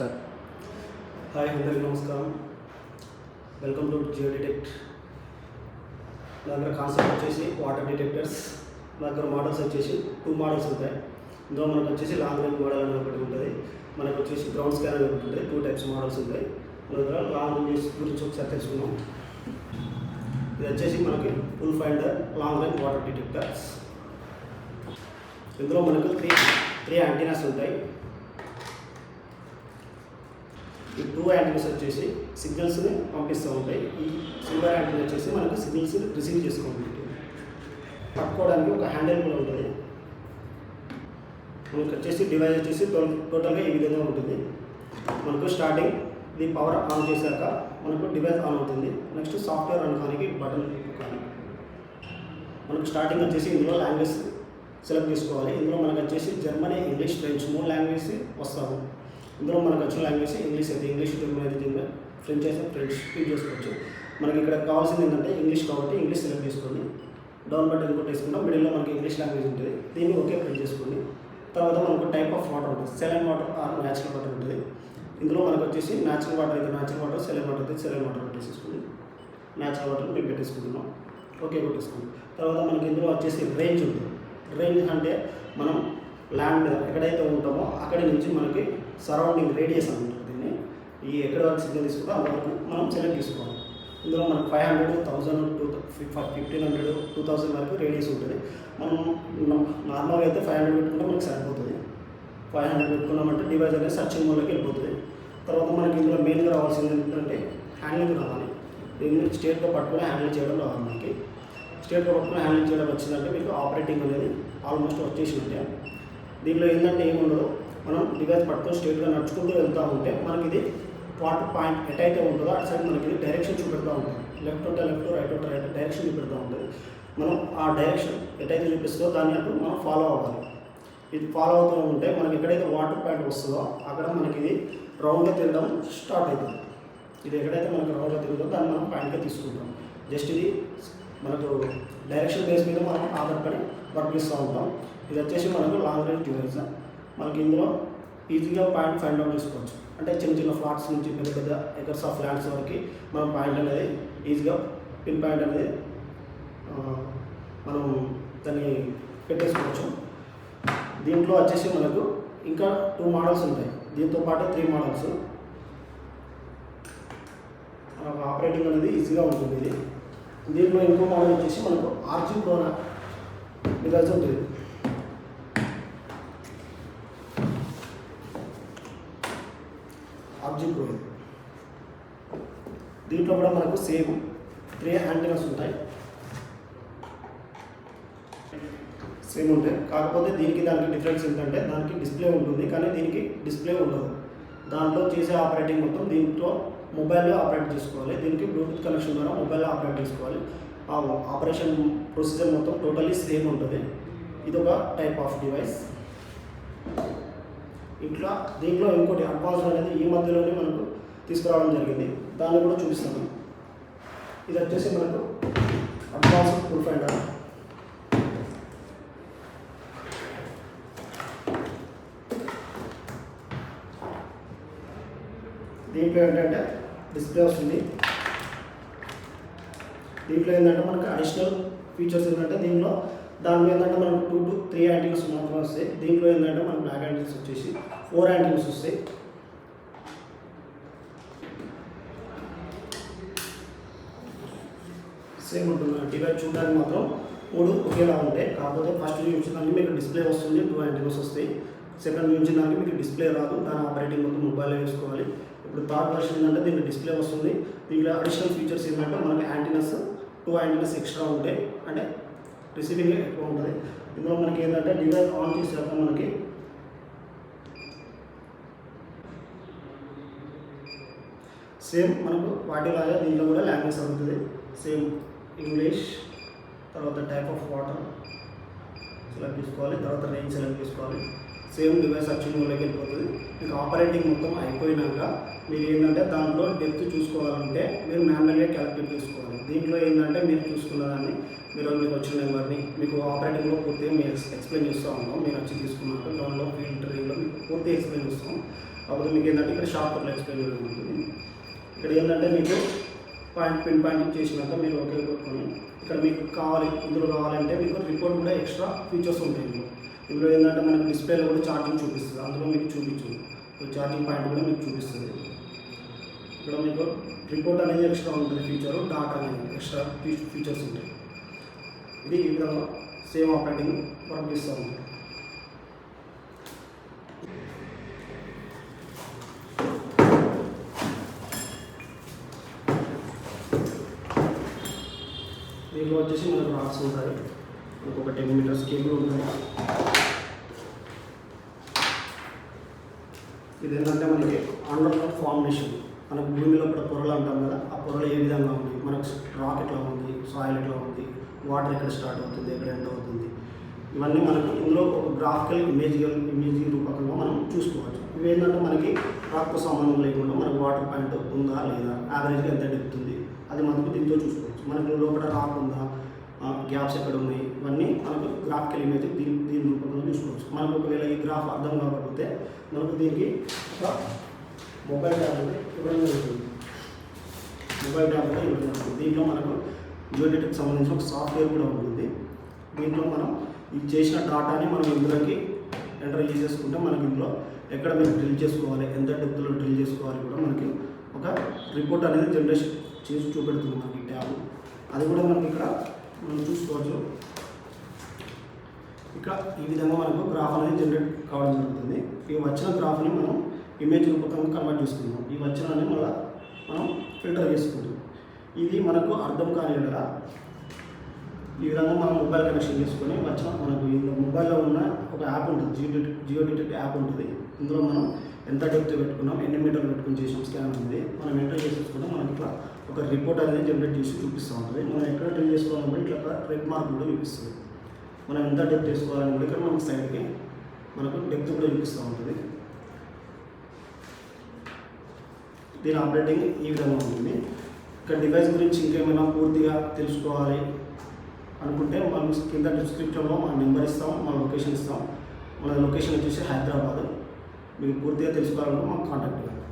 Start. Hi అందరికీ నమస్కారం. Welcome to Geo Detect. నా దగ్గర కాన్సెప్ట్ వచ్చేసి వాటర్ డిటెక్టర్స్. నా దగ్గర మోడల్స్ వచ్చేసి 2 మోడల్స్ ఉంటాయి. ఇందులో మనకు వచ్చేసి లాంగ్ రేంజ్ మోడల్ అనేది ఒకటి ఉంటుంది, మనకు వచ్చేసి గ్రౌండ్ స్కాన్ అనేది ఒకటి ఉంటుంది. 2 టైప్స్ మోడల్స్ ఉంటాయి. మన దగ్గర లాంగ్ రేంజ్ గురించి ఒకసారి తెలుసుకున్నాం. ఇది వచ్చేసి మనకి full finder long range water detectors. ఇందులో మనకు త్రీ యాంటీనాస్ ఉంటాయి. ఈ 2 యాంటీనాస్ వచ్చేసి సిగ్నల్స్ని పంపిస్తూ ఉంటాయి. ఈ సిల్వర్ యాంటీనా వచ్చేసి మనకు సిగ్నల్స్ రిసీవ్ చేసుకోవాలి. పట్టుకోవడానికి ఒక హ్యాండిల్ కూడా ఉంటుంది. మనకు వచ్చేసి డివైస్ వచ్చేసి టోటల్గా ఈ విధంగా ఉంటుంది. మనకు స్టార్టింగ్ ఇది పవర్ ఆన్ చేశాక మనకు డివైస్ ఆన్ అవుతుంది. నెక్స్ట్ సాఫ్ట్వేర్ ఆన్ కానీ బటన్ కానీ మనకు స్టార్టింగ్ వచ్చేసి ఇందులో లాంగ్వేజ్ సెలెక్ట్ చేసుకోవాలి. ఇందులో మనకు వచ్చేసి జర్మనీ, ఇంగ్లీష్, ఫ్రెంచ్ 3 లాంగ్వేజ్ వస్తాము. ఇందులో మనకు వచ్చిన లాంగ్వేజ్ ఇంగ్లీష్ అయితే ఇంగ్లీష్, జర్మన్ అయితే జర్మన్, ఫ్రెంచ్ అయితే ఫ్రెంచ్ యూజ్ చేసుకోవచ్చు. మనకి ఇక్కడ కావాల్సింది ఏంటంటే ఇంగ్లీష్ కాబట్టి ఇంగ్లీష్ సెలెక్ట్ చేసుకోండి. డౌన్ బటన్ ఇంకోటి వేసుకుంటాం. మిడిల్లో మనకి ఇంగ్లీష్ లాంగ్వేజ్ ఉంటుంది. దీన్ని ఒకే ప్రింట్ చేసుకోండి. తర్వాత మనకు టైప్ ఆఫ్ వాటర్ ఉంటుంది. Saline water or natural water ఉంటుంది. ఇందులో మనకు వచ్చేసి న్యాచురల్ వాటర్ అయితే న్యాచురల్ వాటర్, సెలైన్ వాటర్ అయితే సెలైన్ వాటర్ పెట్టేసుకోండి. న్యాచురల్ వాటర్ మేము పెట్టేసుకుంటున్నాం. ఓకే కొట్టేసుకోండి. తర్వాత మనకి ఇందులో వచ్చేసి రేంజ్ ఉంటుంది. రేంజ్ అంటే మనం ల్యాండ్ ఎక్కడైతే ఉంటామో అక్కడి నుంచి మనకి సరౌండింగ్ రేడియస్ అని ఉంటుంది. దీన్ని ఎక్కడ వరకు సిగ్నల్ తీసుకుంటే అంతవరకు మనం సెలెక్ట్ చేసుకోవాలి. ఇందులో మనకు 500, 1000, 1500, 2000 వరకు రేడియస్ ఉంటుంది. మనం నార్మల్గా అయితే 500 పెట్టుకుంటే మనకు సరిపోతుంది. 500 పెట్టుకున్నామంటే డివైస్ అనేది సర్చింగ్ మోడ్లోకి వెళ్ళిపోతుంది. తర్వాత మనకి ఇందులో మెయిన్గా రావాల్సింది ఏంటంటే హ్యాండ్లింగ్ రావాలి. దీన్ని స్టేట్గా పట్టుకుని హ్యాండిల్ చేయడం రావాలి. మనకి స్టేట్గా పట్టుకుని హ్యాండిల్ చేయడం వచ్చిందంటే మీకు ఆపరేటింగ్ అనేది ఆల్మోస్ట్ వచ్చేసినట్టే. దీంట్లో ఏంటంటే ఏముండదు, మనం డివైస్ పట్టుకొని స్ట్రేట్గా నడుచుకుంటూ వెళ్తూ ఉంటే మనకి ఇది వాటర్ పాయింట్ ఎటైతే ఉంటుందో అటు సైడ్ మనకి డైరెక్షన్ చూపెడతా ఉంటుంది. లెఫ్ట్ ఉంటే లెఫ్ట్, రైట్ ఉంటే రైట్ డైరెక్షన్ చూపెడతా ఉంటుంది. మనం ఆ డైరెక్షన్ ఎటైతే చూపిస్తుందో దాన్ని అటు మనం ఫాలో అవ్వాలి. ఇది ఫాలో అవుతూ ఉంటే మనకి ఎక్కడైతే వాటర్ పాయింట్ వస్తుందో అక్కడ మనకి ఇది రౌండ్గా తిరగడం స్టార్ట్ అవుతుంది. ఇది ఎక్కడైతే మనకి రౌండ్గా తిరుగుతుందో దాన్ని మనం పాయింట్గా తీసుకుంటాం. జస్ట్ ఇది మనకు డైరెక్షన్ బేస్ మీద మనం ఆధారపడి వర్క్ చేస్తూ ఉంటాం. ఇది వచ్చేసి మనకు లాంగ్ రేంజ్ డివైస్. మనకి ఇందులో ఈజీగా పాయింట్ ఫైండ్ అవుట్ చేసుకోవచ్చు. అంటే చిన్న చిన్న ఫ్లాట్స్ నుంచి పెద్ద పెద్ద ఎకర్స్ ఆఫ్ ల్యాండ్స్ వరకు మనం పాయింట్ అనేది ఈజీగా పిన్ పాయింట్ అనేది మనం దాన్ని పెట్టేసుకోవచ్చు. దీంట్లో వచ్చేసి మనకు ఇంకా 2 మోడల్స్ ఉంటాయి. దీంతో పాటు 3 మోడల్స్. మనకు ఆపరేటింగ్ అనేది ఈజీగా ఉంటుంది. ఇది దీంట్లో ఇంకో మోడల్ వచ్చేసి మనకు ఆర్జీ ప్రో డివైస్ ఉంటుంది. ఆర్జీ ప్రో దీంట్లో కూడా మనకు సేమ్ 3 యాంటీనాస్ ఉంటాయి. సేమ్ ఉంటాయి. కాకపోతే దీనికి దానికి డిఫరెన్స్ ఏంటంటే దానికి డిస్ప్లే ఉంటుంది కానీ దీనికి డిస్ప్లే ఉండదు. దాంట్లో చేసే ఆపరేటింగ్ మొత్తం దీంట్లో మొబైల్లో ఆపరేట్ చేసుకోవాలి. దీనికి బ్లూటూత్ కనెక్షన్ ద్వారా మొబైల్లో ఆపరేట్ చేసుకోవాలి. ఆ ఆపరేషన్ ప్రొసీజర్ మొత్తం టోటల్లీ సేమ్ ఉంటుంది. ఇది ఒక టైప్ ఆఫ్ డివైస్. దీంట్లో ఇంకోటి అడ్వాన్స్ అనేది ఈ మధ్యలోనే మనకు తీసుకురావడం జరిగింది. దాన్ని కూడా చూపిస్తాను. ఇది వచ్చేసి మనకు అడ్వాన్స్ ఫుల్ ఫైండర్. దీంట్లో ఏంటంటే డిస్ప్లే వస్తుంది. దీంట్లో ఏంటంటే మనకు అడిషనల్ ఫీచర్స్ ఏంటంటే దాంట్లో ఏంటంటే మనకు 2 to 3 యాంటీనాస్ మాత్రమే వస్తాయి. దీంట్లో ఏంటంటే మనకు బ్లాక్ యాంటీనాస్ వచ్చేసి 4 యాంటీనాస్ వస్తాయి. సేమ్ ఉంటుంది. డివైస్ చూడడానికి మాత్రం 3 ఒకేలా ఉంటాయి. కాకపోతే ఫస్ట్ చూపించడానికి మీకు డిస్ప్లే వస్తుంది, 2 యాంటీనాస్ వస్తాయి. సెకండ్ చూపించడానికి మీకు డిస్ప్లే రాదు. దాని ఆపరేటింగ్ మొత్తం మొబైల్లో వేసుకోవాలి. ఇప్పుడు థర్డ్ వర్షన్ ఏంటంటే దీనికి డిస్ప్లే వస్తుంది. దీంట్లో అడిషనల్ ఫీచర్స్ ఏంటంటే మనకి యాంటీనాస్ 2 యాంటీనాస్ ఎక్స్ట్రా ఉంటాయి. అంటే రిసీవింగ్ ఎక్కువ ఉంటుంది. ఇందులో మనకి ఏంటంటే డివైస్ ఆన్ చేసాక మనకి సేమ్ మనకు వాటిలాగా దీంట్లో కూడా లాంగ్వేజ్ అవుతుంది. సేమ్ ఇంగ్లీష్, తర్వాత టైప్ ఆఫ్ వాటర్ సెలెక్ట్ చేసుకోవాలి. తర్వాత రేంజ్ సెలెక్ట్ చేసుకోవాలి. సేమ్ డివైస్ సర్చింగ్ మోడ్లోకి వెళ్ళిపోతుంది. మీకు ఆపరేటింగ్ మొత్తం అయిపోయినాక మీరు ఏంటంటే దాంట్లో డెప్త్ చూసుకోవాలంటే మీరు మాన్యువల్గా క్యాలిక్యులేట్ చేసుకోవాలి. దీంట్లో ఏంటంటే మీరు చూసుకున్న దాన్ని మీకు వచ్చిన నెంబర్ని మీకు ఆపరేటింగ్లో పూర్తిగా మేము ఎక్స్ప్లెయిన్ చేస్తూ ఉన్నాం. మీరు వచ్చి తీసుకున్నాక గ్రౌండ్లో ఫీల్డ్ ట్రైన్లో మీకు పూర్తిగా ఎక్స్ప్లెయిన్ చేస్తాం. అప్పుడు మీకు ఏంటంటే ఇక్కడ షార్ట్ కట్లో ఎక్స్ప్లెయిన్ చేయడం ఉంటుంది. ఇక్కడ ఏంటంటే మీకు పిన్ పాయింట్ చేసినాక మీరు ఓకే కొట్టుకొని ఇక్కడ మీకు ఇందులో కావాలంటే మీకు రిపోర్ట్ కూడా ఎక్స్ట్రా ఫీచర్స్ ఉంటాయి. ఇందులో ఏంటంటే మనకి డిస్ప్లేలో కూడా ఛార్జింగ్ చూపిస్తుంది, అందులో మీకు చూపించు ఛార్జింగ్ పాయింట్ కూడా మీకు చూపిస్తుంది. ఇక్కడ మీకు రిపోర్ట్ అనేది ఎక్స్ట్రా ఉంటుంది ఫీచరు, డాటా అనేది ఎక్స్ట్రా ఫీచర్స్ ఉంటాయి. ఇది ఈ విధంగా సేమ్ ఆపరేటింగ్ వర్క్ చేస్తూ ఉంటుంది. దీంట్లో వచ్చేసి మనకు రాక్స్ ఉంటాయి, మనకు ఒక 10 మీటర్స్ కేబుల్ ఉంటుంది. ఇది ఏంటంటే మనకి అండర్ గ్రౌండ్ ఫార్మేషన్, మనకు భూమిలో కూడా పొరలు అంటాం కదా, ఆ పొరలు ఏ విధంగా ఉంది, మనకు రాక్ ఎట్లా ఉంది, సాయిల్ ఎట్లా ఉంది, వాటర్ ఎక్కడ స్టార్ట్ అవుతుంది, ఎక్కడ ఎండ్ అవుతుంది, ఇవన్నీ మనకి ఇందులో ఒక గ్రాఫికల్ ఇమేజ్ రూపకంగా మనం చూసుకోవచ్చు. ఇవి ఏంటంటే మనకి రాక్తో సంబంధం లేకుండా మనకు వాటర్ పాయింట్ ఉందా లేదా, యావరేజ్గా ఎంత డెప్త్ ఉంది, అది మనకు దీంతో చూసుకోవచ్చు. మనకు లోపల రాక్ ఉందా, గ్యాప్స్ ఎక్కడ ఉన్నాయి, ఇవన్నీ మనకు గ్రాఫికల్ ఇమేజ్ దీని రూపంలో చూసుకోవచ్చు. మనకు ఒకవేళ ఈ గ్రాఫ్ అర్థం కాకపోతే మనకు దీనికి ఒక మొబైల్ ట్యాబ్ ఇవ్వడం జరుగుతుంది. మొబైల్ ట్యాబ్ కూడా ఇవ్వడం జరుగుతుంది. దీంట్లో మనకు జియోడేటాకి సంబంధించిన ఒక సాఫ్ట్వేర్ కూడా ఉంటుంది. దీంట్లో మనం ఇది చేసిన డాటాని మనం ఇందులోకి ఎంటర్ చేసేసుకుంటే మనకి ఇందులో ఎక్కడ మీరు డ్రిల్ చేసుకోవాలి, ఎంత డెప్త్లో డ్రిల్ చేసుకోవాలి కూడా మనకి ఒక రిపోర్ట్ అనేది జనరేషన్ చేసి చూపెడుతుంది మనకి ట్యాబ్. అది కూడా మనకి ఇక్కడ మనం చూసుకోవచ్చు. ఇక్కడ ఈ విధంగా మనకు గ్రాఫ్ అనేది జనరేట్ కావడం జరుగుతుంది. ఈ వచ్చిన గ్రాఫ్ని మనం ఇమేజ్ రూపకంగా కన్వర్ట్ చేసుకుందాం. ఈ వచ్చినాన్ని మళ్ళీ మనం ఫిల్టర్ చేసుకుంటాం. ఇది మనకు అర్థం కాని కదా, ఈ విధంగా మనం మొబైల్ కనెక్షన్ చేసుకొని వచ్చిన మనకు ఇందులో మొబైల్లో ఉన్న ఒక యాప్ ఉంటుంది, జియో డిటెక్ట్ యాప్ ఉంటుంది. ఇందులో మనం ఎంత డెప్త్ పెట్టుకున్నాం, ఎన్ని మీటర్లు పెట్టుకుని చేసాం స్కాన్ ఉంది, మనం ఎంటర్ చేసేసుకుంటే మనకి ఇట్లా ఒక రిపోర్ట్ అనేది జనరేట్ చేసి చూపిస్తూ ఉంటుంది. మనం ఎక్కడ డ్రిల్ చేసుకోవాలంటే ఇట్లా రెడ్ మార్క్ కూడా చూపిస్తుంది. మనం ఎంత డెప్త్ చేసుకోవాలని కూడా ఇక్కడ మనకి సైడ్కి మనకు డెప్త్ కూడా చూపిస్తూ ఉంటుంది. దీని ఆపరేటింగ్ ఈ విధంగా ఉంటుంది. ఇక్కడ డివైస్ గురించి ఇంకేమైనా పూర్తిగా తెలుసుకోవాలి అనుకుంటే మనం కింద డిస్క్రిప్షన్లో మన నెంబర్ ఇస్తాం, మన లొకేషన్ ఇస్తాం. మన లొకేషన్ వచ్చేసి హైదరాబాద్. మీకు పూర్తిగా తెలుసుకోవాలంటే మాకు కాంటాక్ట్